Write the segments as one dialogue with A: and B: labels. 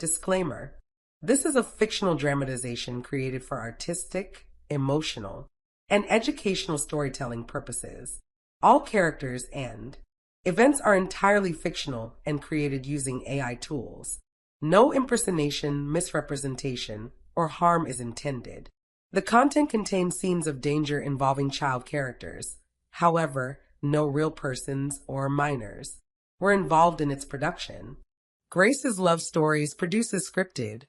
A: Disclaimer: this is a fictional dramatization created for artistic, emotional, and educational storytelling purposes. All characters and events are entirely fictional and created using AI tools. No impersonation, misrepresentation, or harm is intended. The content contains scenes of danger involving child characters. However, no real persons or minors were involved in its production. Grace's Love Stories produces scripted,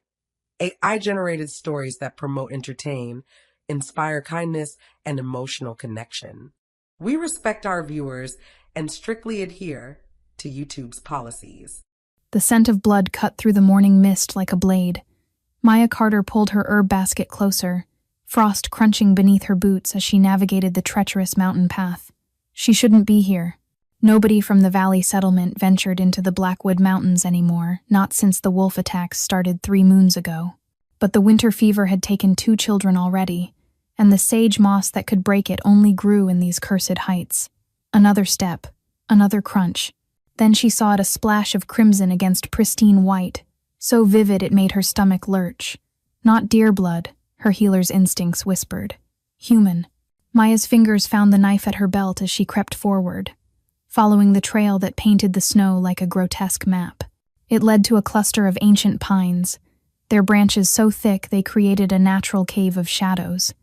A: AI-generated stories that promote, entertain, inspire kindness, and emotional connection. We respect our viewers and strictly adhere to YouTube's policies.
B: The scent of blood cut through the morning mist like a blade. Maya Carter pulled her herb basket closer, frost crunching beneath her boots as she navigated the treacherous mountain path. She shouldn't be here. Nobody from the valley settlement ventured into the Blackwood Mountains anymore, not since the wolf attacks started 3 moons ago. But the winter fever had taken 2 children already, and the sage moss that could break it only grew in these cursed heights. Another step, another crunch. Then she saw it, a splash of crimson against pristine white, so vivid it made her stomach lurch. Not deer blood, her healer's instincts whispered. Human. Maya's fingers found the knife at her belt as she crept forward, following the trail that painted the snow like a grotesque map. It led to a cluster of ancient pines, their branches so thick they created a natural cave of shadows.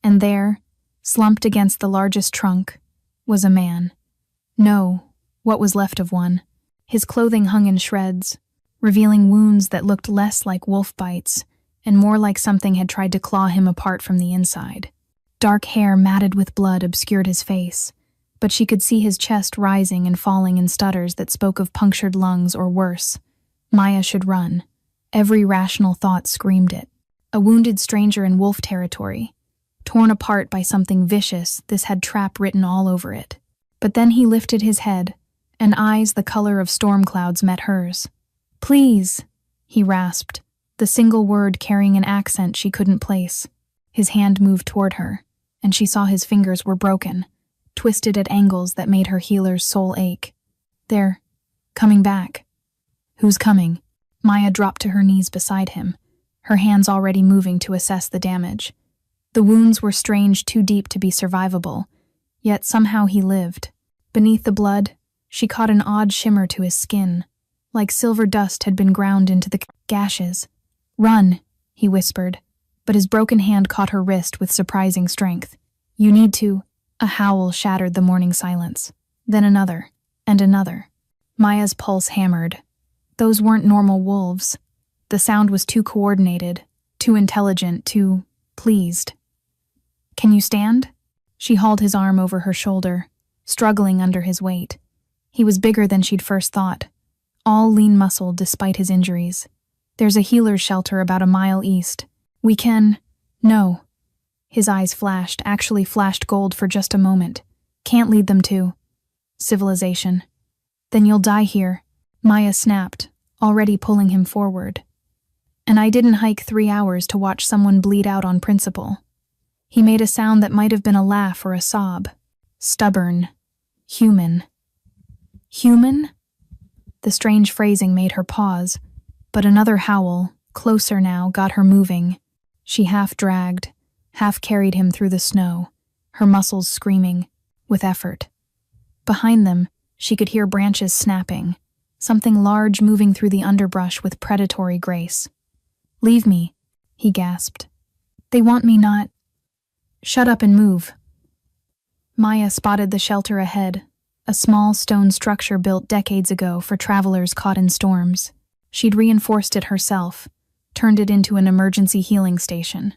B: And there, slumped against the largest trunk, was a man. No, what was left of one. His clothing hung in shreds, revealing wounds that looked less like wolf bites and more like something had tried to claw him apart from the inside. Dark hair matted with blood obscured his face, but she could see his chest rising and falling in stutters that spoke of punctured lungs or worse. Maya should run. Every rational thought screamed it. A wounded stranger in wolf territory, torn apart by something vicious. This had trap written all over it. But then he lifted his head, and eyes the color of storm clouds met hers. "Please," he rasped, the single word carrying an accent she couldn't place. His hand moved toward her, and she saw his fingers were broken, twisted at angles that made her healer's soul ache. "They're coming back." "Who's coming?" Maya dropped to her knees beside him, her hands already moving to assess the damage. The wounds were strange, too deep to be survivable, yet somehow he lived. Beneath the blood, she caught an odd shimmer to his skin, like silver dust had been ground into the gashes. "Run," he whispered, but his broken hand caught her wrist with surprising strength. "You need to." A howl shattered the morning silence. Then another, and another. Maya's pulse hammered. Those weren't normal wolves. The sound was too coordinated, too intelligent, too pleased. "Can you stand?" She hauled his arm over her shoulder, struggling under his weight. He was bigger than she'd first thought, all lean-muscled despite his injuries. "There's a healer's shelter about a mile east. We can—" "No." His eyes flashed, actually flashed gold for just a moment. "Can't lead them to civilization." "Then you'll die here," Maya snapped, already pulling him forward. "And I didn't hike 3 hours to watch someone bleed out on principle." He made a sound that might have been a laugh or a sob. "Stubborn. Human." "Human?" The strange phrasing made her pause, but another howl, closer now, got her moving. She half dragged, half carried him through the snow, her muscles screaming, with effort. Behind them, she could hear branches snapping, something large moving through the underbrush with predatory grace. "Leave me," he gasped. "They want me not—" "Shut up and move." Maya spotted the shelter ahead, a small stone structure built decades ago for travelers caught in storms. She'd reinforced it herself, turned it into an emergency healing station.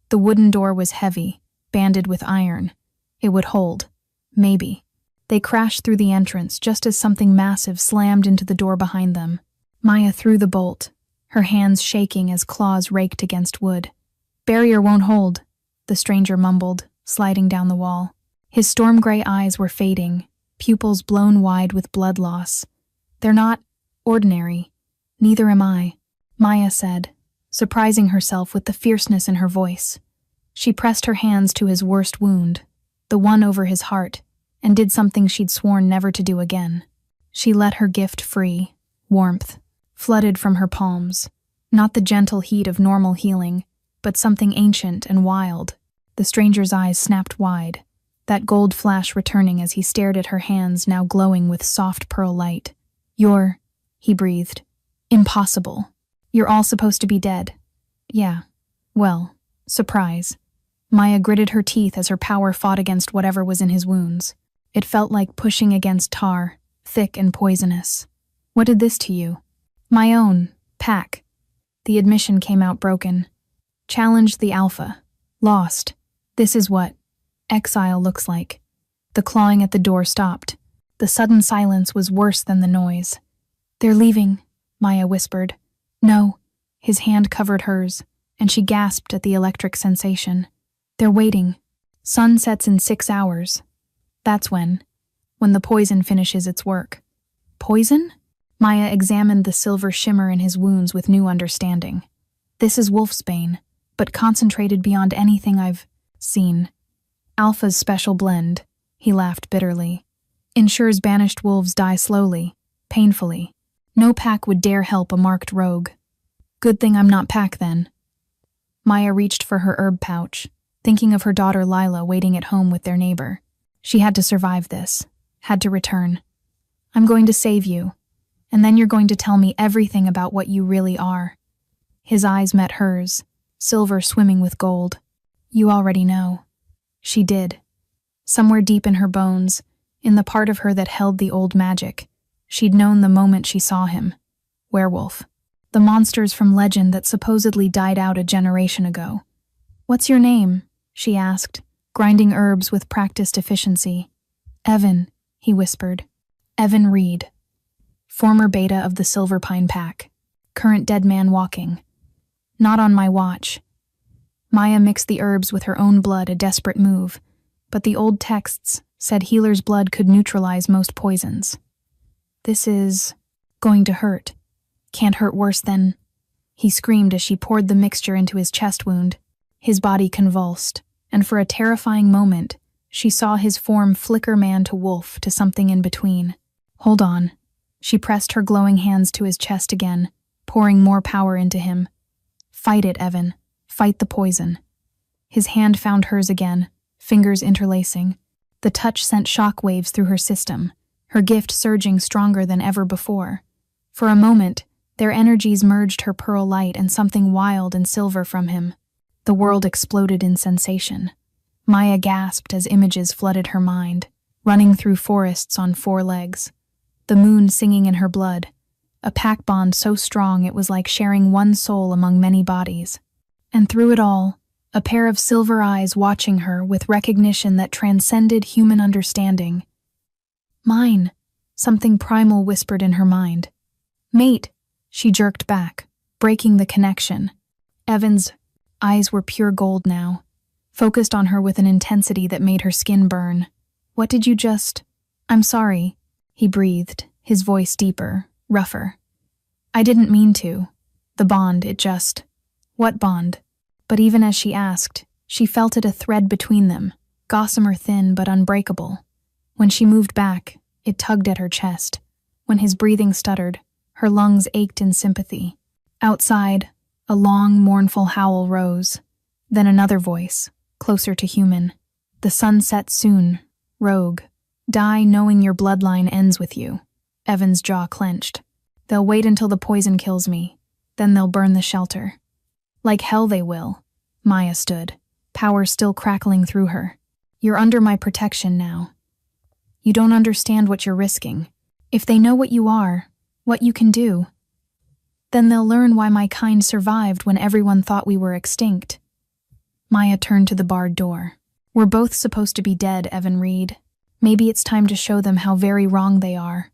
B: The wooden door was heavy, banded with iron. It would hold. Maybe. They crashed through the entrance just as something massive slammed into the door behind them. Maya threw the bolt, her hands shaking as claws raked against wood. "Barrier won't hold," the stranger mumbled, sliding down the wall. His storm-gray eyes were fading, pupils blown wide with blood loss. "They're not ordinary. Neither am I," Maya said, surprising herself with the fierceness in her voice. She pressed her hands to his worst wound, the one over his heart, and did something she'd sworn never to do again. She let her gift free, warmth. flooded from her palms. Not the gentle heat of normal healing, but something ancient and wild. The stranger's eyes snapped wide, that gold flash returning as he stared at her hands now glowing with soft pearl light. "You're," he breathed. "Impossible. You're all supposed to be dead." "Yeah. Well, surprise." Maya gritted her teeth as her power fought against whatever was in his wounds. It felt like pushing against tar, thick and poisonous. "What did this to you?" "My own. Pack." The admission came out broken. "Challenged the Alpha. Lost. This is what exile looks like." The clawing at the door stopped. The sudden silence was worse than the noise. "They're leaving," Maya whispered. "No." His hand covered hers, and she gasped at the electric sensation. "They're waiting. Sun sets in 6 hours. That's when the poison finishes its work." "Poison?" Maya examined the silver shimmer in his wounds with new understanding. "This is wolfsbane, but concentrated beyond anything I've seen. Alpha's special blend," he laughed bitterly. "Ensures banished wolves die slowly, painfully. No pack would dare help a marked rogue." "Good thing I'm not pack, then." Maya reached for her herb pouch, thinking of her daughter Lila waiting at home with their neighbor. She had to survive this, had to return. "I'm going to save you, and then you're going to tell me everything about what you really are." His eyes met hers, silver swimming with gold. "You already know." She did. Somewhere deep in her bones, in the part of her that held the old magic, she'd known the moment she saw him. Werewolf. The monsters from legend that supposedly died out a generation ago. "What's your name?" she asked, grinding herbs with practiced efficiency. "Evan," he whispered. "Evan Reed. Former beta of the Silver Pine Pack. Current dead man walking. Not on my watch." Maya mixed the herbs with her own blood, a desperate move, but the old texts said healer's blood could neutralize most poisons. "This is going to hurt. Can't hurt worse than..." He screamed as she poured the mixture into his chest wound. His body convulsed, and for a terrifying moment, she saw his form flicker man to wolf to something in between. "Hold on." She pressed her glowing hands to his chest again, pouring more power into him. "Fight it, Evan. Fight the poison." His hand found hers again, fingers interlacing. The touch sent shock waves through her system, her gift surging stronger than ever before. For a moment, their energies merged her pearl light and something wild and silver from him. The world exploded in sensation. Maya gasped as images flooded her mind, running through forests on 4 legs. The moon singing in her blood, a pack bond so strong it was like sharing one soul among many bodies. And through it all, a pair of silver eyes watching her with recognition that transcended human understanding. "Mine," something primal whispered in her mind. "Mate," she jerked back, breaking the connection. Evan's eyes were pure gold now, focused on her with an intensity that made her skin burn. "What did you just..." "I'm sorry," he breathed, his voice deeper, rougher. "I didn't mean to. The bond, it just..." "What bond?" But even as she asked, she felt it a thread between them, gossamer thin but unbreakable. When she moved back, it tugged at her chest. When his breathing stuttered, her lungs ached in sympathy. Outside, a long, mournful howl rose. Then another voice, closer to human. "The sun sets soon, rogue. Die knowing your bloodline ends with you." Evan's jaw clenched. "They'll wait until the poison kills me. Then they'll burn the shelter." "Like hell they will." Maya stood, power still crackling through her. "You're under my protection now. You don't understand what you're risking. If they know what you are, what you can do, then they'll learn why my kind survived when everyone thought we were extinct." Maya turned to the barred door. "We're both supposed to be dead, Evan Reed. Maybe it's time to show them how very wrong they are."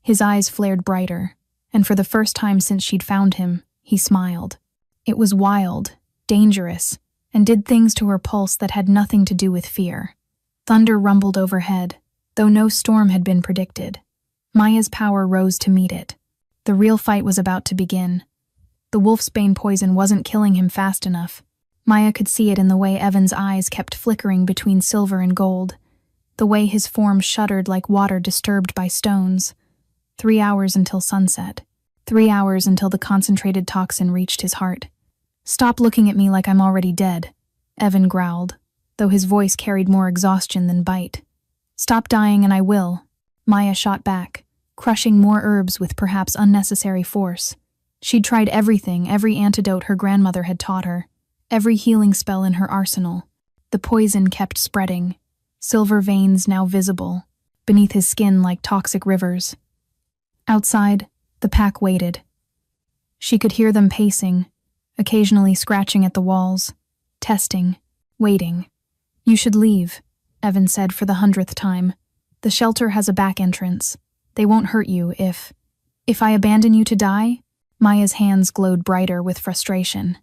B: His eyes flared brighter, and for the first time since she'd found him, he smiled. It was wild, dangerous, and did things to her pulse that had nothing to do with fear. Thunder rumbled overhead, though no storm had been predicted. Maya's power rose to meet it. The real fight was about to begin. The wolfsbane poison wasn't killing him fast enough. Maya could see it in the way Evan's eyes kept flickering between silver and gold, the way his form shuddered like water disturbed by stones. 3 hours until sunset. 3 hours until the concentrated toxin reached his heart. "Stop looking at me like I'm already dead," Evan growled, though his voice carried more exhaustion than bite. "Stop dying and I will," Maya shot back, crushing more herbs with perhaps unnecessary force. She'd tried everything, every antidote her grandmother had taught her, every healing spell in her arsenal. The poison kept spreading, silver veins now visible, beneath his skin like toxic rivers. Outside, the pack waited. She could hear them pacing, occasionally scratching at the walls, testing, waiting. "You should leave," Evan said for the 100th time. "The shelter has a back entrance. They won't hurt you if I abandon you to die?" Maya's hands glowed brighter with frustration.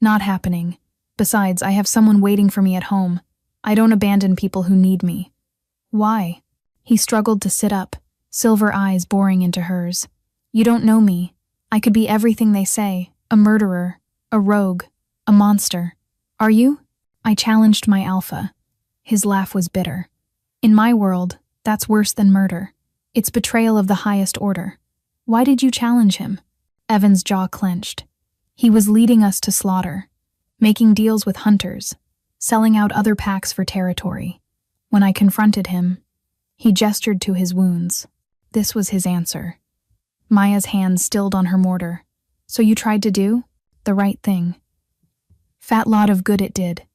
B: "Not happening. Besides, I have someone waiting for me at home. I don't abandon people who need me." "Why?" He struggled to sit up, silver eyes boring into hers. "You don't know me. I could be everything they say, a murderer, a rogue, a monster. Are you?" I challenged my alpha. His laugh was bitter. "In my world, that's worse than murder. It's betrayal of the highest order. Why did you challenge him?" Evan's jaw clenched. "He was leading us to slaughter, making deals with hunters, selling out other packs for territory. When I confronted him, he gestured to his wounds. This was his answer." Maya's hands stilled on her mortar. "So you tried to do the right thing." Fat lot of good it did.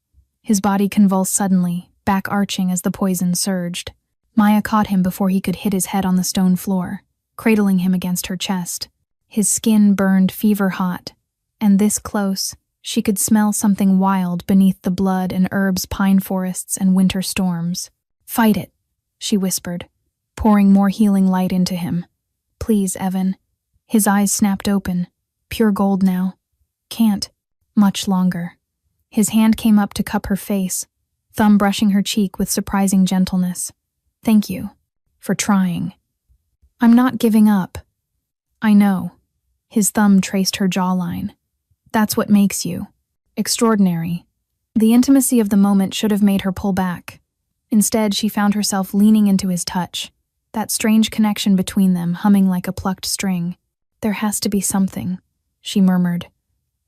B: His body convulsed suddenly, back arching as the poison surged. Maya caught him before he could hit his head on the stone floor, cradling him against her chest. His skin burned fever-hot, and this close, she could smell something wild beneath the blood and herbs, pine forests, and winter storms. "Fight it," she whispered, pouring more healing light into him. "Please, Evan." His eyes snapped open, pure gold now. "Can't. Much longer." His hand came up to cup her face, thumb brushing her cheek with surprising gentleness. "Thank you. For trying." "I'm not giving up." "I know." His thumb traced her jawline. "That's what makes you extraordinary." The intimacy of the moment should have made her pull back. Instead, she found herself leaning into his touch, that strange connection between them humming like a plucked string. "There has to be something," she murmured.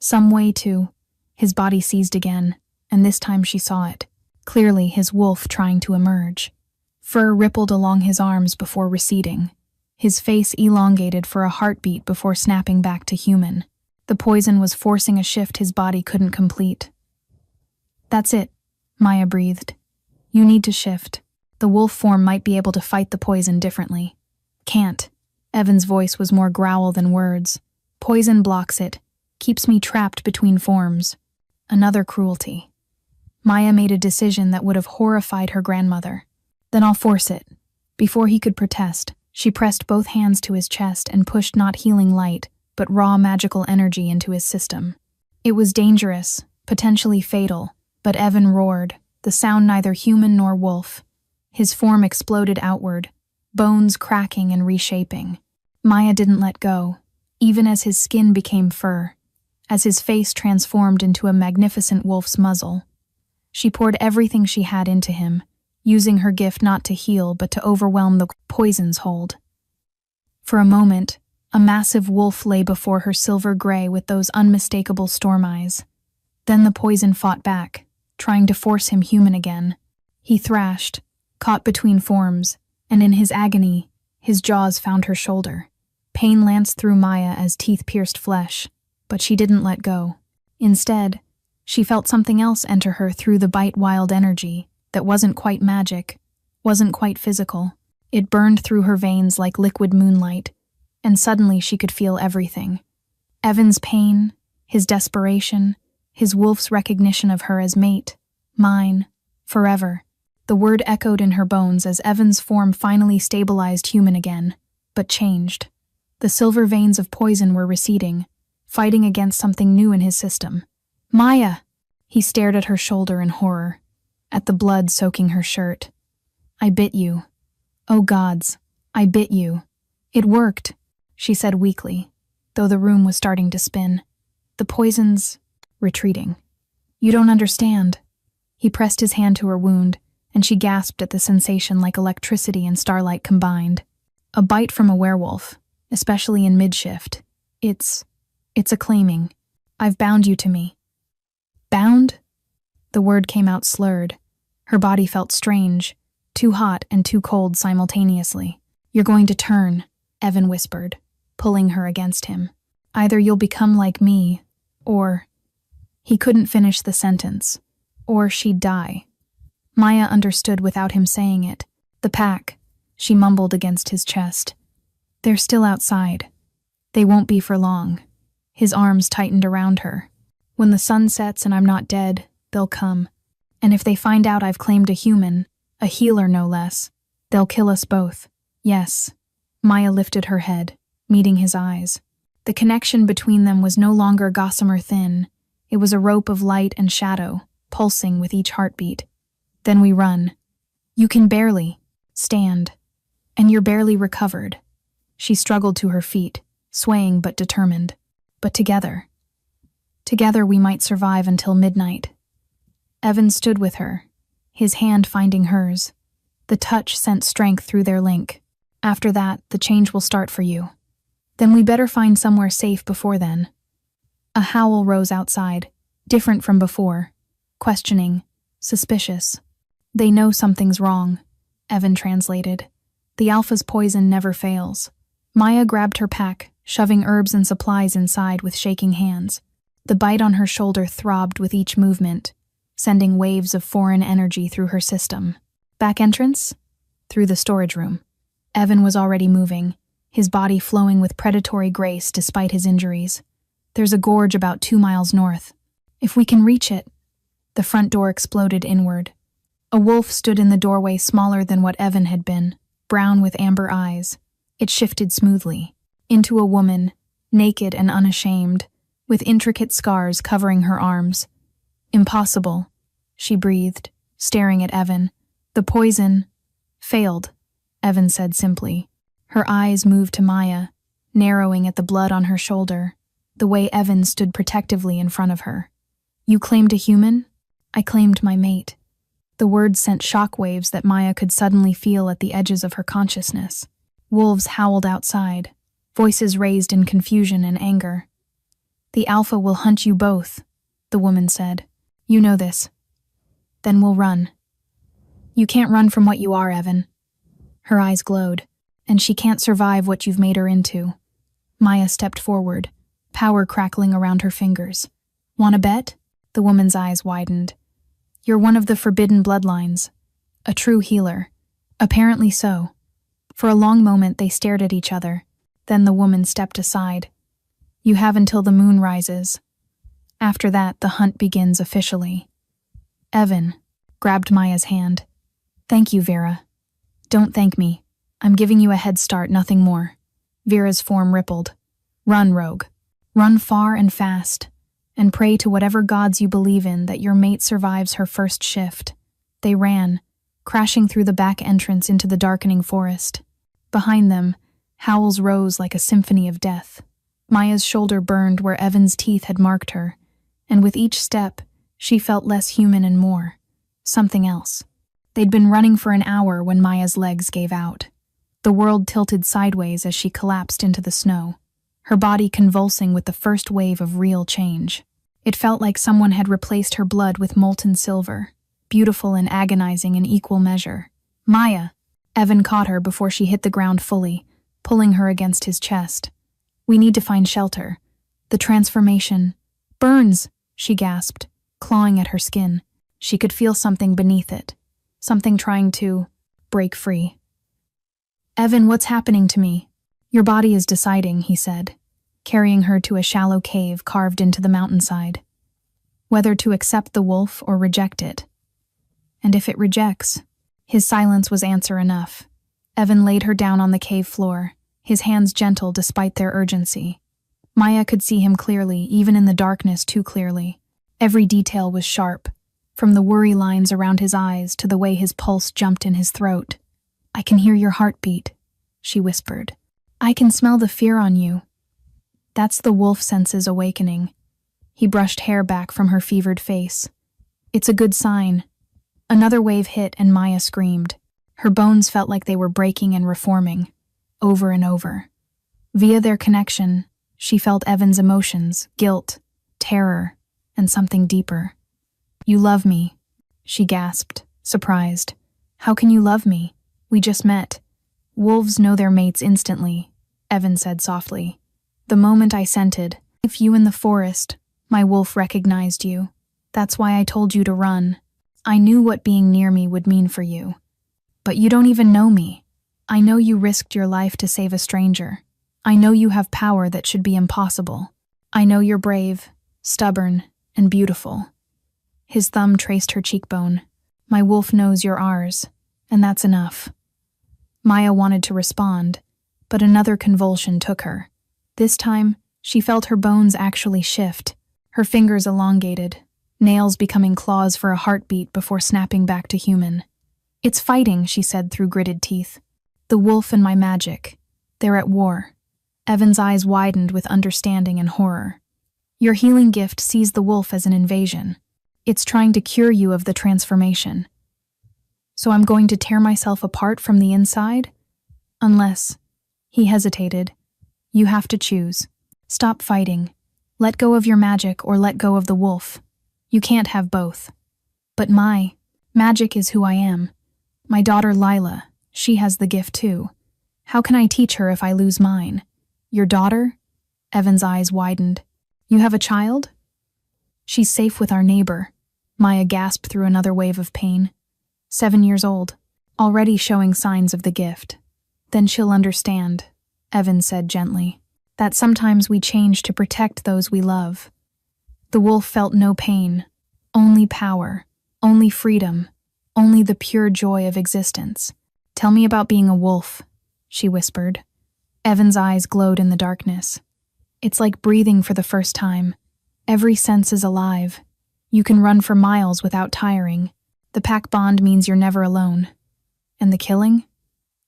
B: "Some way to—" His body seized again, and this time she saw it. Clearly his wolf trying to emerge. Fur rippled along his arms before receding. His face elongated for a heartbeat before snapping back to human. The poison was forcing a shift his body couldn't complete. "That's it," Maya breathed. "You need to shift. The wolf form might be able to fight the poison differently." "Can't." Evan's voice was more growl than words. "Poison blocks it, keeps me trapped between forms." Another cruelty. Maya made a decision that would have horrified her grandmother. "Then I'll force it." Before he could protest, she pressed both hands to his chest and pushed not healing light, but raw magical energy into his system. It was dangerous, potentially fatal, but Evan roared, the sound neither human nor wolf. His form exploded outward, bones cracking and reshaping. Maya didn't let go, even as his skin became fur, as his face transformed into a magnificent wolf's muzzle. She poured everything she had into him, using her gift not to heal but to overwhelm the poison's hold. For a moment, a massive wolf lay before her silver gray with those unmistakable storm eyes. Then the poison fought back, trying to force him human again. He thrashed, caught between forms, and in his agony, his jaws found her shoulder. Pain lanced through Maya as teeth pierced flesh, but she didn't let go. Instead, she felt something else enter her through the bite-wild energy that wasn't quite magic, wasn't quite physical. It burned through her veins like liquid moonlight, and suddenly she could feel everything. Evan's pain, his desperation, his wolf's recognition of her as mate, mine, forever. The word echoed in her bones as Evan's form finally stabilized human again, but changed. The silver veins of poison were receding, fighting against something new in his system. "Maya!" He stared at her shoulder in horror, at the blood soaking her shirt. "I bit you. Oh gods, I bit you." "It worked," she said weakly, though the room was starting to spin. "The poison's retreating." "You don't understand." He pressed his hand to her wound, and she gasped at the sensation like electricity and starlight combined. A bite from a werewolf. especially in mid-shift. It's a claiming. I've bound you to me. Bound? The word came out slurred. Her body felt strange, too hot and too cold simultaneously. You're going to turn, Evan whispered, pulling her against him. Either you'll become like me, or... He couldn't finish the sentence. Or she'd die. Maya understood without him saying it. The pack, she mumbled against his chest. They're still outside. They won't be for long. His arms tightened around her. When the sun sets and I'm not dead, they'll come. And if they find out I've claimed a human, a healer no less, they'll kill us both. Yes. Maya lifted her head, meeting his eyes. The connection between them was no longer gossamer thin. It was a rope of light and shadow, pulsing with each heartbeat. Then we run. You can barely stand. And you're barely recovered. She struggled to her feet, swaying but determined. But together we might survive until midnight. Evan stood with her, his hand finding hers. The touch sent strength through their link. After that, the change will start for you. Then we better find somewhere safe before then. A howl rose outside, different from before, questioning, suspicious. They know something's wrong, Evan translated. The Alpha's poison never fails. Maya grabbed her pack, shoving herbs and supplies inside with shaking hands. The bite on her shoulder throbbed with each movement, sending waves of foreign energy through her system. Back entrance? Through the storage room. Evan was already moving, his body flowing with predatory grace despite his injuries. There's a gorge about 2 miles north. If we can reach it... The front door exploded inward. A wolf stood in the doorway smaller than what Evan had been, brown with amber eyes. It shifted smoothly. Into a woman, naked and unashamed, with intricate scars covering her arms. Impossible, she breathed, staring at Evan. The poison... failed, Evan said simply. Her eyes moved to Maya, narrowing at the blood on her shoulder, the way Evan stood protectively in front of her. You claimed a human? I claimed my mate. The words sent shockwaves that Maya could suddenly feel at the edges of her consciousness. Wolves howled outside, voices raised in confusion and anger. The Alpha will hunt you both, the woman said. You know this. Then we'll run. You can't run from what you are, Evan. Her eyes glowed. And she can't survive what you've made her into. Maya stepped forward, power crackling around her fingers. Want to bet? The woman's eyes widened. You're one of the forbidden bloodlines. A true healer. Apparently so. For a long moment they stared at each other. Then the woman stepped aside. You have until the moon rises. After that, the hunt begins officially. Evan grabbed Maya's hand. Thank you, Vera. Don't thank me. I'm giving you a head start, nothing more. Vera's form rippled. Run, rogue. Run far and fast. And pray to whatever gods you believe in that your mate survives her first shift. They ran, crashing through the back entrance into the darkening forest. Behind them, howls rose like a symphony of death. Maya's shoulder burned where Evan's teeth had marked her, and with each step, she felt less human and more. Something else. They'd been running for an hour when Maya's legs gave out. The world tilted sideways as she collapsed into the snow, her body convulsing with the first wave of real change. It felt like someone had replaced her blood with molten silver, beautiful and agonizing in equal measure. Maya! Evan caught her before she hit the ground fully, pulling her against his chest. We need to find shelter. The transformation... Burns! She gasped, clawing at her skin. She could feel something beneath it. Something trying to... break free. Evan, what's happening to me? Your body is deciding, he said, carrying her to a shallow cave carved into the mountainside. Whether to accept the wolf or reject it. And if it rejects, his silence was answer enough. Evan laid her down on the cave floor, his hands gentle despite their urgency. Maya could see him clearly, even in the darkness too clearly. Every detail was sharp, from the worry lines around his eyes to the way his pulse jumped in his throat. I can hear your heartbeat, she whispered. I can smell the fear on you. That's the wolf senses awakening. He brushed hair back from her fevered face. It's a good sign. Another wave hit and Maya screamed. Her bones felt like they were breaking and reforming, over and over. Via their connection, she felt Evan's emotions, guilt, terror, and something deeper. "You love me," she gasped, surprised. "How can you love me? We just met." "Wolves know their mates instantly," Evan said softly. "The moment I scented, if you in the forest, my wolf recognized you. That's why I told you to run. I knew what being near me would mean for you. But you don't even know me. I know you risked your life to save a stranger. I know you have power that should be impossible. I know you're brave, stubborn, and beautiful." His thumb traced her cheekbone. "My wolf knows you're ours, and that's enough." Maya wanted to respond, but another convulsion took her. This time, she felt her bones actually shift, her fingers elongated, nails becoming claws for a heartbeat before snapping back to human. "It's fighting," she said through gritted teeth. "The wolf and my magic. They're at war." Evan's eyes widened with understanding and horror. "Your healing gift sees the wolf as an invasion. It's trying to cure you of the transformation. So I'm going to tear myself apart from the inside? Unless," he hesitated, "you have to choose. Stop fighting. Let go of your magic or let go of the wolf. You can't have both." "But my magic is who I am. My daughter Lila, she has the gift too. How can I teach her if I lose mine?" "Your daughter?" Evan's eyes widened. "You have a child?" "She's safe with our neighbor." Maya gasped through another wave of pain. 7 years old, already showing signs of the gift. "Then she'll understand," Evan said gently, "that sometimes we change to protect those we love." The wolf felt no pain, only power, only freedom, only the pure joy of existence. "Tell me about being a wolf," she whispered. Evan's eyes glowed in the darkness. "It's like breathing for the first time. Every sense is alive. You can run for miles without tiring. The pack bond means you're never alone. And the killing?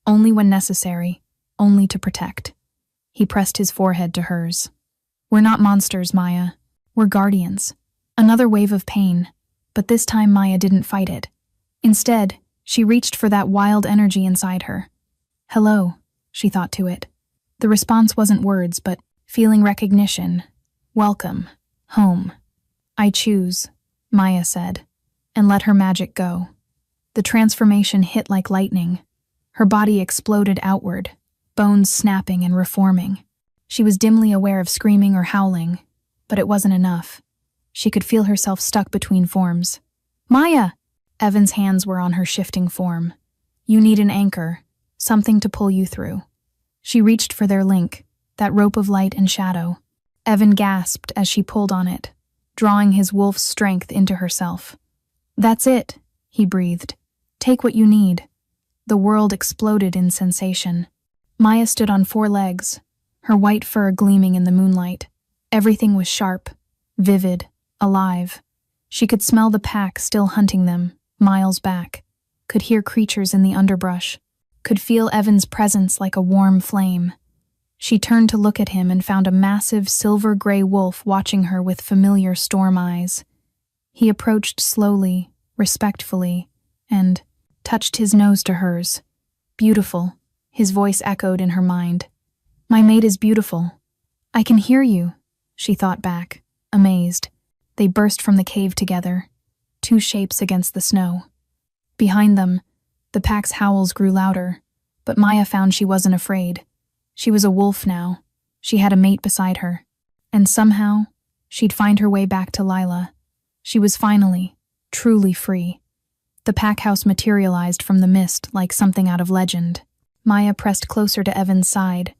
B: Only when necessary, only to protect." He pressed his forehead to hers. "We're not monsters, Maya. We're guardians." Another wave of pain, but this time Maya didn't fight it. Instead, she reached for that wild energy inside her. "Hello," she thought to it. The response wasn't words, but feeling recognition. "Welcome. Home." "I choose," Maya said, and let her magic go. The transformation hit like lightning. Her body exploded outward, bones snapping and reforming. She was dimly aware of screaming or howling, but it wasn't enough. She could feel herself stuck between forms. "Maya!" Evan's hands were on her shifting form. "You need an anchor, something to pull you through." She reached for their link, that rope of light and shadow. Evan gasped as she pulled on it, drawing his wolf's strength into herself. "That's it," he breathed. "Take what you need." The world exploded in sensation. Maya stood on 4 legs, her white fur gleaming in the moonlight. Everything was sharp, vivid, alive. She could smell the pack still hunting them, miles back, could hear creatures in the underbrush, could feel Evan's presence like a warm flame. She turned to look at him and found a massive silver-gray wolf watching her with familiar storm eyes. He approached slowly, respectfully, and touched his nose to hers. "Beautiful," his voice echoed in her mind. "My mate is beautiful." "I can hear you," she thought back, amazed. They burst from the cave together, 2 shapes against the snow. Behind them, the pack's howls grew louder, but Maya found she wasn't afraid. She was a wolf now. She had a mate beside her. And somehow, she'd find her way back to Lila. She was finally, truly free. The pack house materialized from the mist like something out of legend. Maya pressed closer to Evan's side,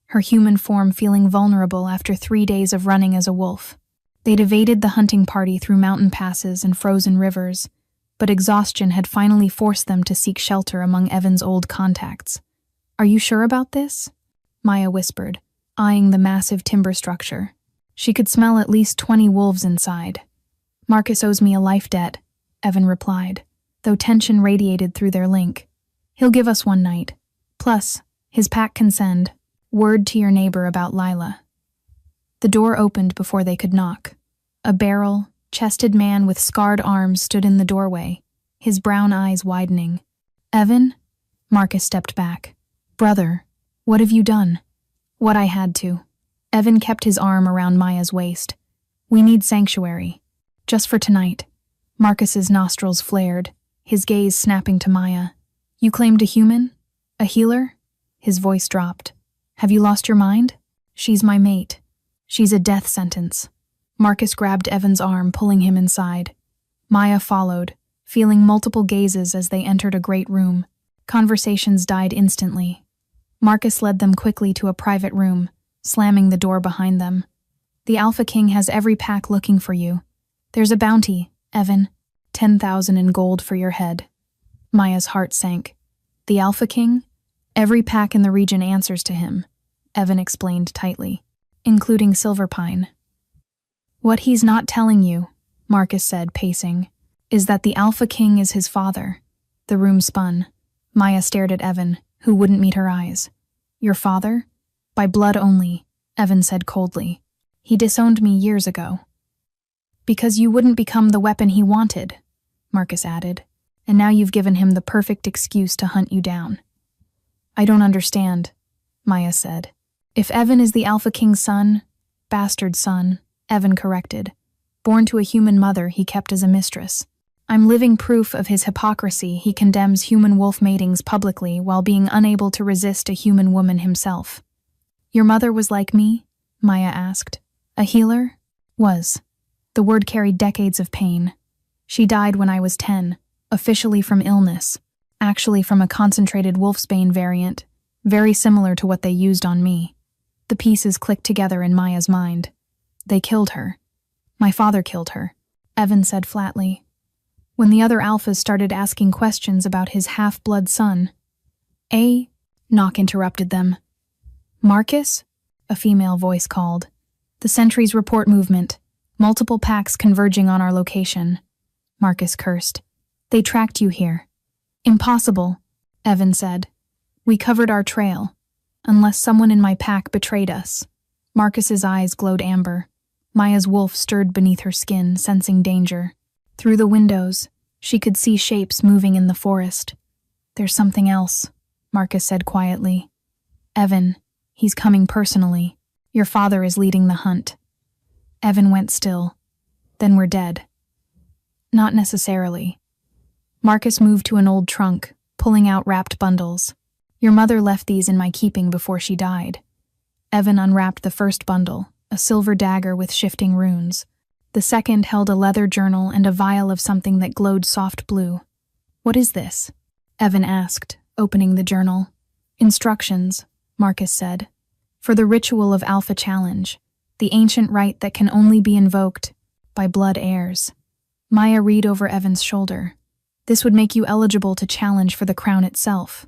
B: her human form feeling vulnerable after 3 days of running as a wolf. They'd evaded the hunting party through mountain passes and frozen rivers, but exhaustion had finally forced them to seek shelter among Evan's old contacts. "Are you sure about this?" Maya whispered, eyeing the massive timber structure. She could smell at least 20 wolves inside. "Marcus owes me a life debt," Evan replied, though tension radiated through their link. "He'll give us one night. Plus, his pack can send word to your neighbor about Lila." The door opened before they could knock. A barrel, chested man with scarred arms stood in the doorway, his brown eyes widening. "Evan?" Marcus stepped back. "Brother, what have you done?" What I had to. Evan kept his arm around Maya's waist. We need sanctuary. Just for tonight. Marcus's nostrils flared, his gaze snapping to Maya. You claimed a human? A healer? His voice dropped. Have you lost your mind? She's my mate. She's a death sentence. Marcus grabbed Evan's arm, pulling him inside. Maya followed, feeling multiple gazes as they entered a great room. Conversations died instantly. Marcus led them quickly to a private room, slamming the door behind them. The Alpha King has every pack looking for you. There's a bounty, Evan. 10,000 in gold for your head. Maya's heart sank. The Alpha King? Every pack in the region answers to him, Evan explained tightly, including Silverpine. What he's not telling you, Marcus said, pacing, is that the Alpha King is his father. The room spun. Maya stared at Evan, who wouldn't meet her eyes. Your father? By blood only, Evan said coldly. He disowned me years ago. Because you wouldn't become the weapon he wanted, Marcus added, and now you've given him the perfect excuse to hunt you down. I don't understand, Maya said. If Evan is the Alpha King's son, bastard son, Evan corrected. Born to a human mother he kept as a mistress. I'm living proof of his hypocrisy. He condemns human-wolf matings publicly while being unable to resist a human woman himself. Your mother was like me? Maya asked. A healer? Was. The word carried decades of pain. She died when I was 10, officially from illness, actually from a concentrated wolfsbane variant, very similar to what they used on me. The pieces clicked together in Maya's mind. They killed her. My father killed her, Evan said flatly. When the other alphas started asking questions about his half-blood son. Knock interrupted them. Marcus? A female voice called. The sentries report movement. Multiple packs converging on our location. Marcus cursed. They tracked you here. Impossible, Evan said. We covered our trail. Unless someone in my pack betrayed us. Marcus's eyes glowed amber. Maya's wolf stirred beneath her skin, sensing danger. Through the windows, she could see shapes moving in the forest. There's something else, Marcus said quietly. Evan, he's coming personally. Your father is leading the hunt. Evan went still. Then we're dead. Not necessarily. Marcus moved to an old trunk, pulling out wrapped bundles. Your mother left these in my keeping before she died. Evan unwrapped the first bundle, a silver dagger with shifting runes. The second held a leather journal and a vial of something that glowed soft blue. What is this? Evan asked, opening the journal. Instructions, Marcus said. For the ritual of Alpha Challenge, the ancient rite that can only be invoked by blood heirs. Maya read over Evan's shoulder. This would make you eligible to challenge for the crown itself.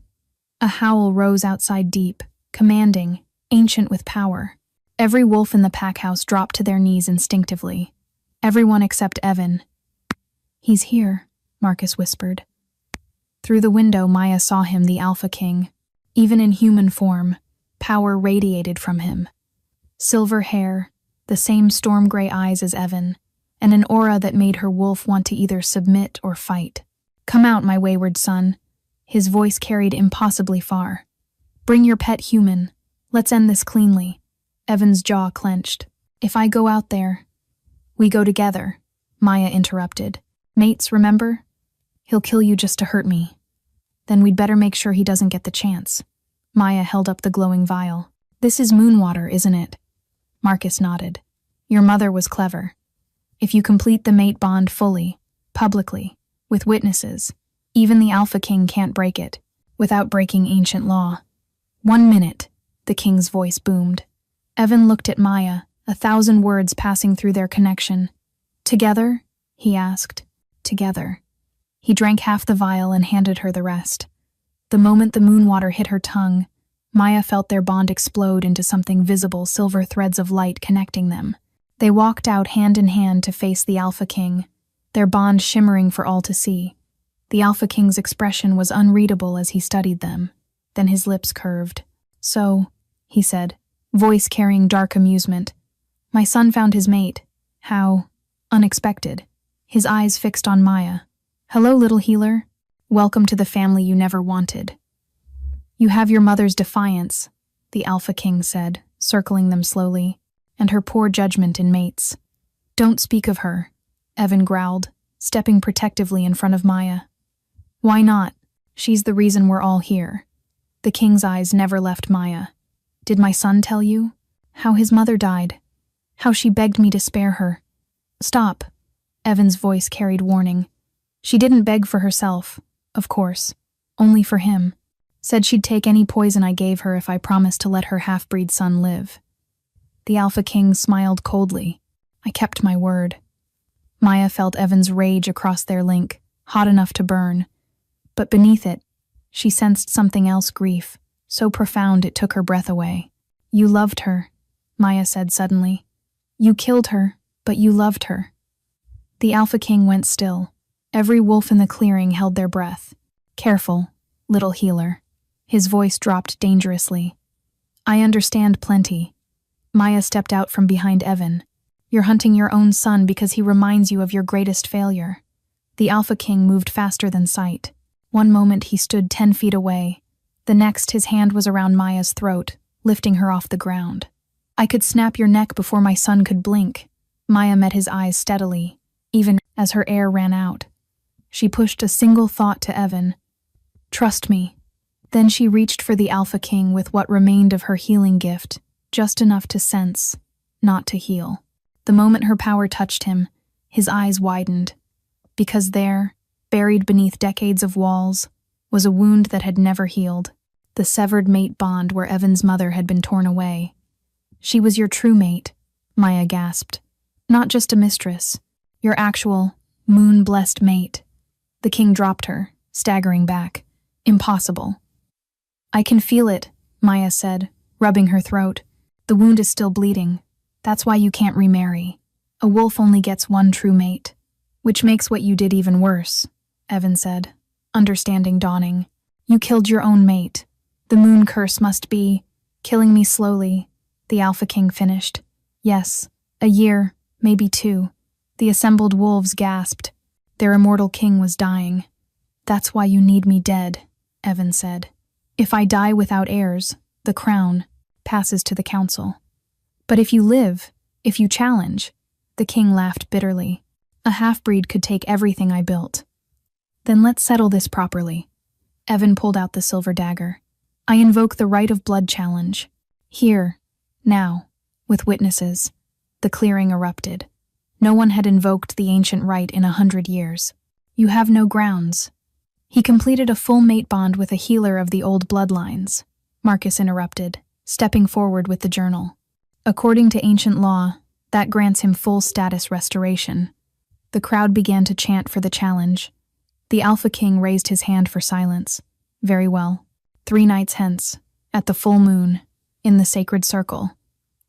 B: A howl rose outside deep, commanding, ancient with power. Every wolf in the pack house dropped to their knees instinctively. Everyone except Evan. He's here, Marcus whispered. Through the window, Maya saw him, the Alpha King. Even in human form, power radiated from him. Silver hair, the same storm gray eyes as Evan, and an aura that made her wolf want to either submit or fight. Come out, my wayward son. His voice carried impossibly far. Bring your pet human. Let's end this cleanly. Evan's jaw clenched. If I go out there... We go together, Maya interrupted. Mates, remember? He'll kill you just to hurt me. Then we'd better make sure he doesn't get the chance. Maya held up the glowing vial. This is moon water, isn't it? Marcus nodded. Your mother was clever. If you complete the mate bond fully, publicly, with witnesses, even the Alpha King can't break it, without breaking ancient law. 1 minute, the king's voice boomed. Evan looked at Maya, 1,000 words passing through their connection. Together? He asked. Together. He drank half the vial and handed her the rest. The moment the moon water hit her tongue, Maya felt their bond explode into something visible, silver threads of light connecting them. They walked out hand in hand to face the Alpha King, their bond shimmering for all to see. The Alpha King's expression was unreadable as he studied them. Then his lips curved. So, he said, voice carrying dark amusement. My son found his mate. How unexpected. His eyes fixed on Maya. Hello, little healer. Welcome to the family you never wanted. You have your mother's defiance, the Alpha King said, circling them slowly, and her poor judgment in mates. Don't speak of her, Evan growled, stepping protectively in front of Maya. Why not? She's the reason we're all here. The king's eyes never left Maya. Did my son tell you? How his mother died? How she begged me to spare her? Stop. Evan's voice carried warning. She didn't beg for herself, of course. Only for him. Said she'd take any poison I gave her if I promised to let her half-breed son live. The Alpha King smiled coldly. I kept my word. Maya felt Evan's rage across their link, hot enough to burn. But beneath it, she sensed something else, grief, so profound it took her breath away. You loved her, Maya said suddenly. You killed her, but you loved her. The Alpha King went still. Every wolf in the clearing held their breath. Careful, little healer. His voice dropped dangerously. I understand plenty. Maya stepped out from behind Evan. You're hunting your own son because he reminds you of your greatest failure. The Alpha King moved faster than sight. One moment he stood 10 feet away. The next his hand was around Maya's throat, lifting her off the ground. I could snap your neck before my son could blink. Maya met his eyes steadily, even as her air ran out. She pushed a single thought to Evan. Trust me. Then she reached for the Alpha King with what remained of her healing gift, just enough to sense, not to heal. The moment her power touched him, his eyes widened. Because there, buried beneath decades of walls, was a wound that had never healed. The severed mate bond where Evan's mother had been torn away. She was your true mate, Maya gasped. Not just a mistress. Your actual, moon-blessed mate. The king dropped her, staggering back. Impossible. I can feel it, Maya said, rubbing her throat. The wound is still bleeding. That's why you can't remarry. A wolf only gets one true mate. Which makes what you did even worse, Evan said, understanding dawning. You killed your own mate. The moon curse must be killing me slowly, the Alpha King finished. Yes, a year, maybe 2. The assembled wolves gasped. Their immortal king was dying. That's why you need me dead, Evan said. If I die without heirs, the crown passes to the council. But if you live, if you challenge, the king laughed bitterly. A half-breed could take everything I built. Then let's settle this properly. Evan pulled out the silver dagger. I invoke the right of blood challenge. Here, now, with witnesses. The clearing erupted. No one had invoked the ancient right in 100 years. You have no grounds. He completed a full mate bond with a healer of the old bloodlines, Marcus interrupted, stepping forward with the journal. According to ancient law, that grants him full status restoration. The crowd began to chant for the challenge. The Alpha King raised his hand for silence. Very well. 3 nights hence, at the full moon, in the sacred circle.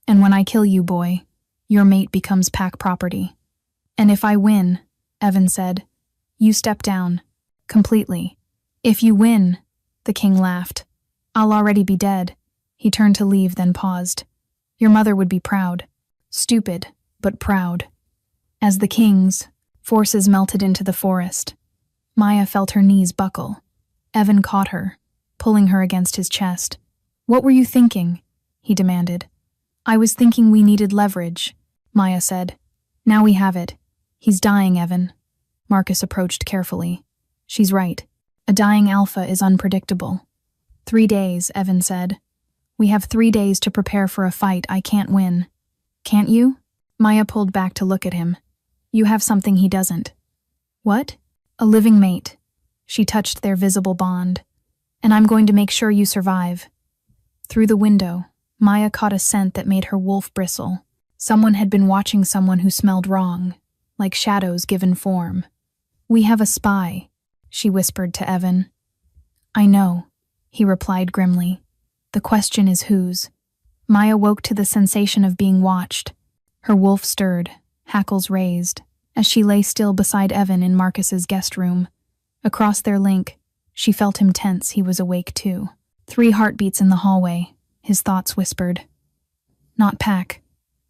B: And when I kill you, boy, your mate becomes pack property. And if I win, Evan said, you step down. Completely. If you win, the king laughed. I'll already be dead. He turned to leave, then paused. Your mother would be proud. Stupid, but proud. As the king's forces melted into the forest, Maya felt her knees buckle. Evan caught her, pulling her against his chest. What were you thinking? He demanded. I was thinking we needed leverage, Maya said. Now we have it. He's dying, Evan. Marcus approached carefully. She's right. A dying alpha is unpredictable. 3 days, Evan said. We have 3 days to prepare for a fight I can't win. Can't you? Maya pulled back to look at him. You have something he doesn't. What? A living mate. She touched their visible bond. And I'm going to make sure you survive. Through the window, Maya caught a scent that made her wolf bristle. Someone had been watching someone who smelled wrong, like shadows given form. We have a spy, she whispered to Evan. I know, he replied grimly. The question is whose. Maya woke to the sensation of being watched. Her wolf stirred, hackles raised, as she lay still beside Evan in Marcus's guest room. Across their link, she felt him tense. He was awake too. 3 heartbeats in the hallway, his thoughts whispered. Not Pack.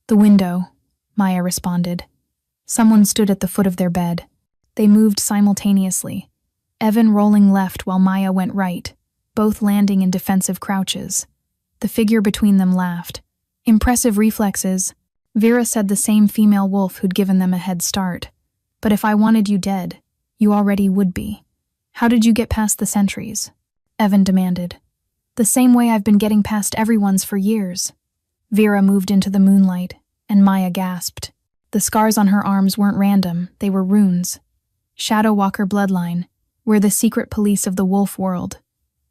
B: The window, Maya responded. Someone stood at the foot of their bed. They moved simultaneously, Evan rolling left while Maya went right, both landing in defensive crouches. The figure between them laughed. Impressive reflexes. Vera said the same female wolf who'd given them a head start. But if I wanted you dead, you already would be. How did you get past the sentries? Evan demanded. The same way I've been getting past everyone's for years. Vera moved into the moonlight, and Maya gasped. The scars on her arms weren't random, they were runes. Shadow Walker bloodline. We're the secret police of the wolf world.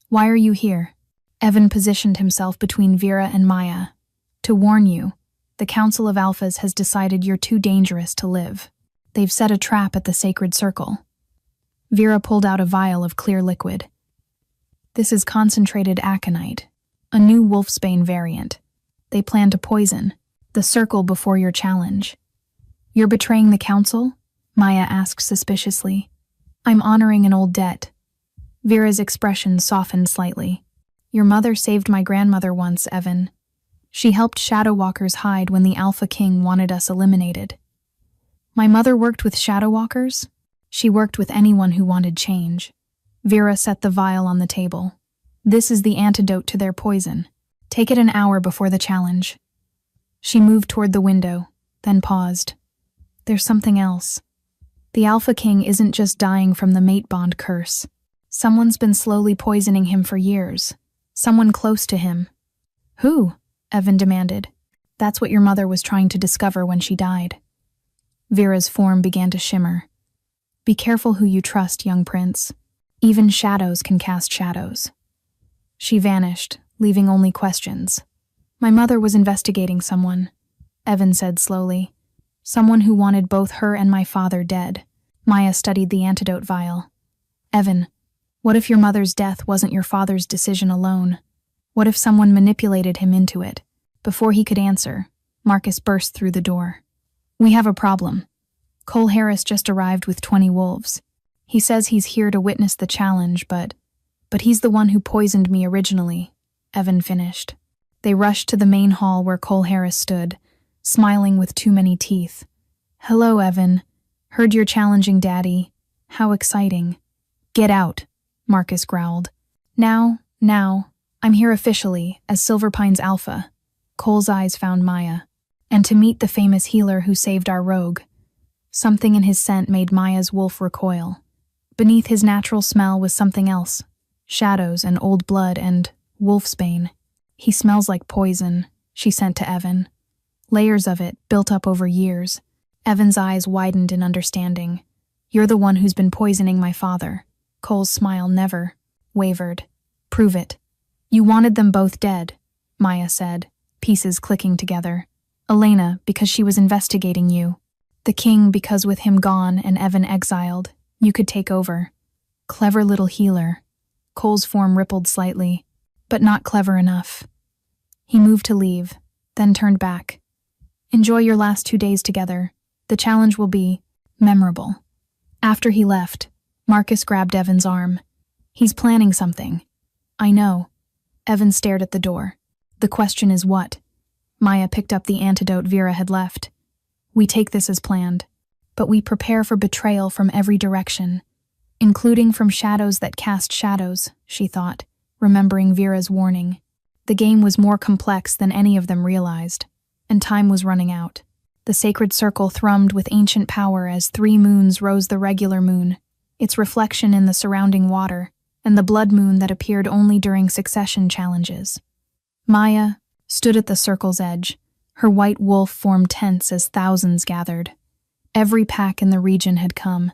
B: Why are you here? Evan positioned himself between Vera and Maya. To warn you, the Council of Alphas has decided you're too dangerous to live. They've set a trap at the sacred circle. Vera pulled out a vial of clear liquid. This is concentrated aconite, a new wolfsbane variant. They plan to poison the circle before your challenge. You're betraying the council? Maya asked suspiciously. I'm honoring an old debt. Vera's expression softened slightly. Your mother saved my grandmother once, Evan. She helped Shadow Walkers hide when the Alpha King wanted us eliminated. My mother worked with Shadow Walkers? She worked with anyone who wanted change. Vera set the vial on the table. This is the antidote to their poison. Take it an hour before the challenge. She moved toward the window, then paused. There's something else. The Alpha King isn't just dying from the mate bond curse. Someone's been slowly poisoning him for years. Someone close to him. Who? Evan demanded. That's what your mother was trying to discover when she died. Vera's form began to shimmer. Be careful who you trust, young prince. Even shadows can cast shadows. She vanished, leaving only questions. My mother was investigating someone, Evan said slowly. Someone who wanted both her and my father dead. Maya studied the antidote vial. Evan, what if your mother's death wasn't your father's decision alone? What if someone manipulated him into it? Before he could answer, Marcus burst through the door. We have a problem. Cole Harris just arrived with 20 wolves. He says he's here to witness the challenge, but he's the one who poisoned me originally, Evan finished. They rushed to the main hall where Cole Harris stood, smiling with too many teeth. Hello, Evan. Heard you're challenging Daddy. How exciting. Get out, Marcus growled. Now, I'm here officially, as Silverpine's Alpha. Cole's eyes found Maya. And to meet the famous healer who saved our rogue. Something in his scent made Maya's wolf recoil. Beneath his natural smell was something else. Shadows and old blood and wolfsbane. He smells like poison, she sent to Evan. Layers of it, built up over years. Evan's eyes widened in understanding. You're the one who's been poisoning my father. Cole's smile never wavered. Prove it. You wanted them both dead, Maya said, pieces clicking together. Elena, because she was investigating you. The king, because with him gone and Evan exiled, you could take over. Clever little healer. Cole's form rippled slightly, but not clever enough. He moved to leave, then turned back. Enjoy your last 2 days together. The challenge will be memorable. After he left, Marcus grabbed Evan's arm. He's planning something. I know. Evan stared at the door. The question is what? Maya picked up the antidote Vera had left. We take this as planned, but we prepare for betrayal from every direction, including from shadows that cast shadows, she thought, remembering Vera's warning. The game was more complex than any of them realized, and time was running out. The sacred circle thrummed with ancient power as 3 moons rose the regular moon, its reflection in the surrounding water, and the blood moon that appeared only during succession challenges. Maya stood at the circle's edge, her white wolf form tense as thousands gathered. Every pack in the region had come.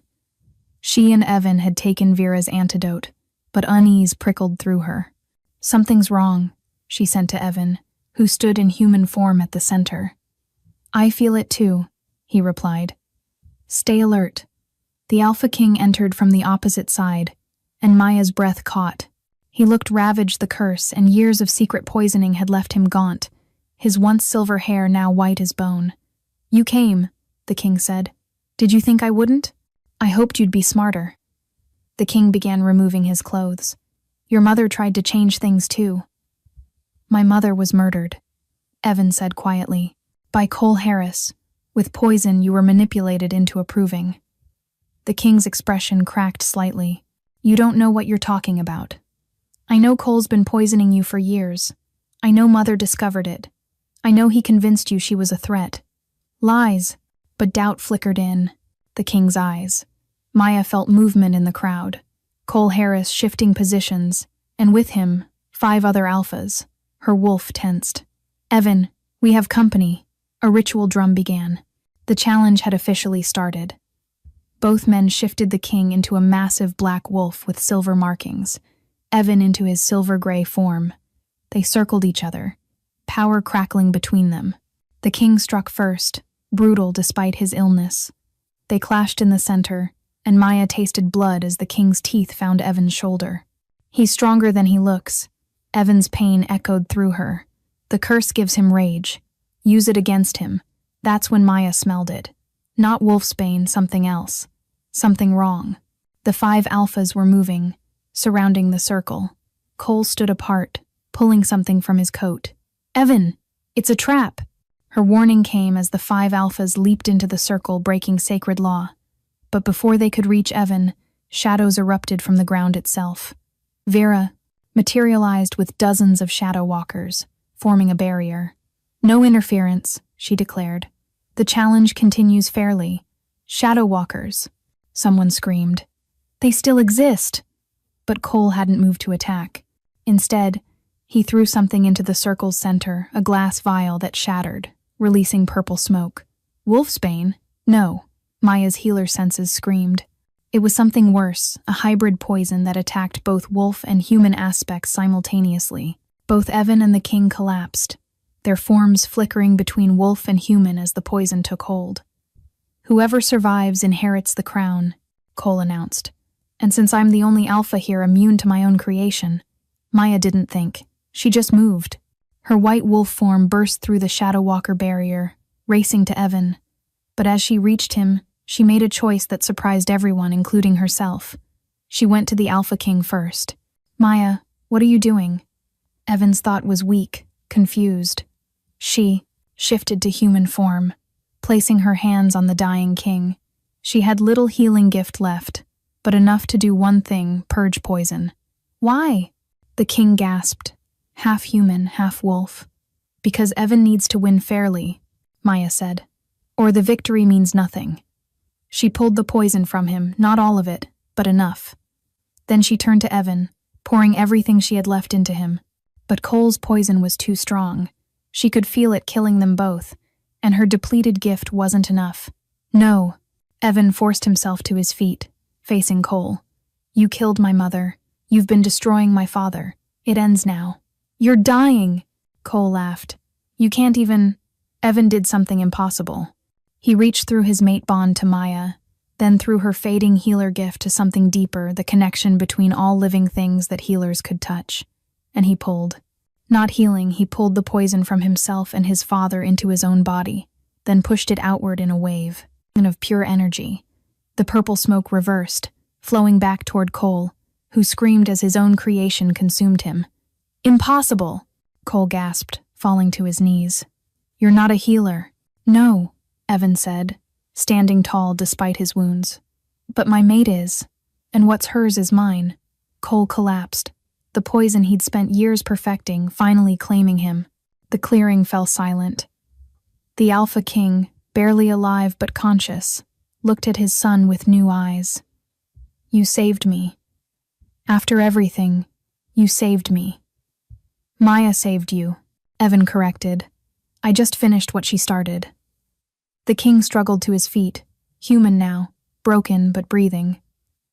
B: She and Evan had taken Vera's antidote, but unease prickled through her. Something's wrong, she sent to Evan, who stood in human form at the center. I feel it too, he replied. Stay alert. The Alpha King entered from the opposite side, and Maya's breath caught. He looked ravaged the curse, and years of secret poisoning had left him gaunt, his once silver hair now white as bone. You came, the king said. Did you think I wouldn't? I hoped you'd be smarter. The king began removing his clothes. Your mother tried to change things too. My mother was murdered, Evan said quietly. By Cole Harris. With poison you were manipulated into approving. The king's expression cracked slightly. You don't know what you're talking about. I know Cole's been poisoning you for years. I know Mother discovered it. I know he convinced you she was a threat. Lies. But doubt flickered in the king's eyes. Maya felt movement in the crowd. Cole Harris shifting positions, and with him, 5 other alphas. Her wolf tensed. Evan, we have company. A ritual drum began. The challenge had officially started. Both men shifted the king into a massive black wolf with silver markings, Evan into his silver-gray form. They circled each other, power crackling between them. The king struck first, brutal despite his illness. They clashed in the center, and Maya tasted blood as the king's teeth found Evan's shoulder. He's stronger than he looks. Evan's pain echoed through her. The curse gives him rage. Use it against him. That's when Maya smelled it. Not wolfsbane, something else. Something wrong. The 5 alphas were moving, surrounding the circle. Cole stood apart, pulling something from his coat. Evan, it's a trap. Her warning came as the 5 alphas leaped into the circle, breaking sacred law. But before they could reach Evan, shadows erupted from the ground itself. Vera materialized with dozens of shadow walkers, forming a barrier. No interference, she declared. The challenge continues fairly. Shadow walkers, someone screamed. They still exist. But Cole hadn't moved to attack. Instead, he threw something into the circle's center, a glass vial that shattered, releasing purple smoke. Wolfsbane? No. Maya's healer senses screamed. It was something worse, a hybrid poison that attacked both wolf and human aspects simultaneously. Both Evan and the king collapsed, their forms flickering between wolf and human as the poison took hold. Whoever survives inherits the crown, Cole announced. And since I'm the only alpha here immune to my own creation, Maya didn't think. She just moved. Her white wolf form burst through the Shadow Walker barrier, racing to Evan. But as she reached him, she made a choice that surprised everyone, including herself. She went to the Alpha King first. Maya, what are you doing? Evan's thought was weak, confused. She shifted to human form, placing her hands on the dying king. She had little healing gift left, but enough to do one thing, purge poison. Why? The king gasped, half human, half wolf. Because Evan needs to win fairly, Maya said, or the victory means nothing. She pulled the poison from him, not all of it, but enough. Then she turned to Evan, pouring everything she had left into him. But Cole's poison was too strong. She could feel it killing them both, and her depleted gift wasn't enough. No. Evan forced himself to his feet, facing Cole. You killed my mother. You've been destroying my father. It ends now. You're dying, Cole laughed. You can't even... Evan did something impossible. He reached through his mate bond to Maya, then through her fading healer gift to something deeper, the connection between all living things that healers could touch. And he pulled. Not healing, he pulled the poison from himself and his father into his own body, then pushed it outward in a wave of pure energy. The purple smoke reversed, flowing back toward Cole, who screamed as his own creation consumed him. Impossible, Cole gasped, falling to his knees. You're not a healer. No, Evan said, standing tall despite his wounds. But my mate is, and what's hers is mine. Cole collapsed, the poison he'd spent years perfecting finally claiming him. The clearing fell silent. The Alpha King, barely alive but conscious, looked at his son with new eyes. You saved me. After everything, you saved me. Maya saved you, Evan corrected. I just finished what she started. The king struggled to his feet, human now, broken but breathing.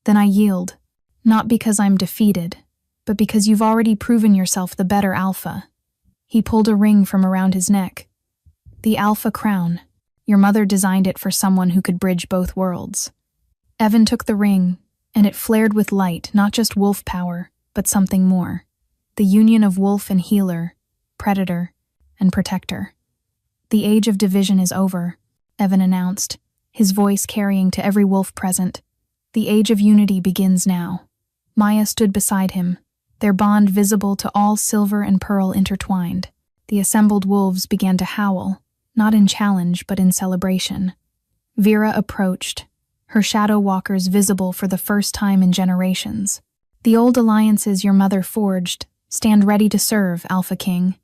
B: Then I yield, not because I'm defeated, but because you've already proven yourself the better alpha. He pulled a ring from around his neck. The Alpha Crown. Your mother designed it for someone who could bridge both worlds. Evan took the ring, and it flared with light, not just wolf power, but something more. The union of wolf and healer, predator, and protector. The age of division is over, Evan announced, his voice carrying to every wolf present. The age of unity begins now. Maya stood beside him, their bond visible to all silver and pearl intertwined. The assembled wolves began to howl, not in challenge but in celebration. Vera approached, her shadow walkers visible for the first time in generations. The old alliances your mother forged stand ready to serve, Alpha King.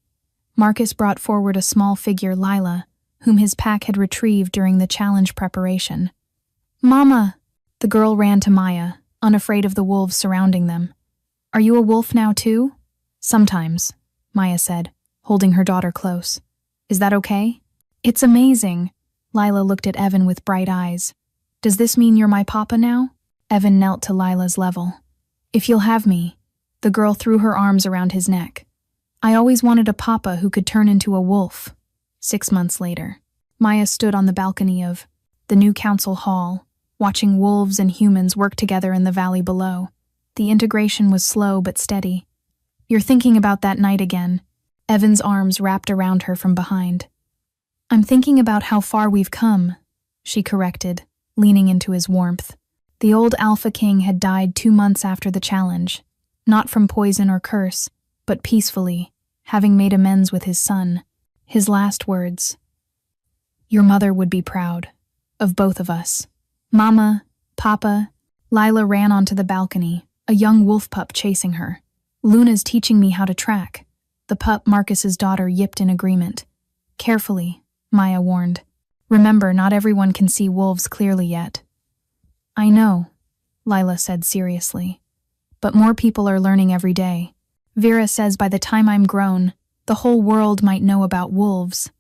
B: Marcus brought forward a small figure, Lila, whom his pack had retrieved during the challenge preparation. "Mama!" The girl ran to Maya, unafraid of the wolves surrounding them. "Are you a wolf now too?" "Sometimes," Maya said, holding her daughter close. "Is that okay?" "It's amazing." Lila looked at Evan with bright eyes. "Does this mean you're my papa now?" Evan knelt to Lila's level. "If you'll have me." The girl threw her arms around his neck. "I always wanted a papa who could turn into a wolf." 6 months later, Maya stood on the balcony of the new council hall, watching wolves and humans work together in the valley below. The integration was slow but steady. "You're thinking about that night again." Evan's arms wrapped around her from behind. "I'm thinking about how far we've come," she corrected, leaning into his warmth. The old Alpha King had died 2 months after the challenge, not from poison or curse, but peacefully, having made amends with his son. His last words: "Your mother would be proud of both of us." "Mama, Papa." Lila ran onto the balcony, a young wolf pup chasing her. "Luna's teaching me how to track." The pup, Marcus's daughter, yipped in agreement. "Carefully," Maya warned. "Remember, not everyone can see wolves clearly yet." "I know," Lila said seriously. "But more people are learning every day. Vera says by the time I'm grown, the whole world might know about wolves."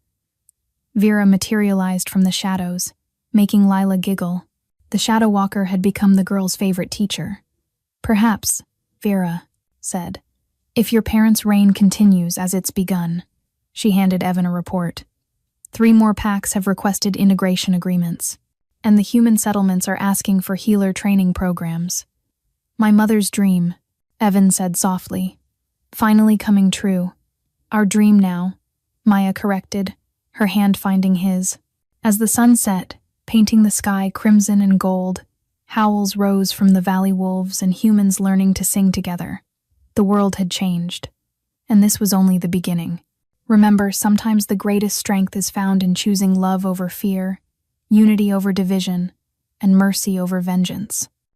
B: Vera materialized from the shadows, making Lila giggle. The Shadow Walker had become the girl's favorite teacher. "Perhaps," Vera said, "if your parents' reign continues as it's begun." She handed Evan a report. 3 more packs have requested integration agreements, and the human settlements are asking for healer training programs. "My mother's dream," Evan said softly. "Finally coming true." "Our dream now," Maya corrected, her hand finding his. As the sun set, painting the sky crimson and gold, howls rose from the valley wolves and humans learning to sing together. The world had changed, and this was only the beginning. Remember, sometimes the greatest strength is found in choosing love over fear, unity over division, and mercy over vengeance.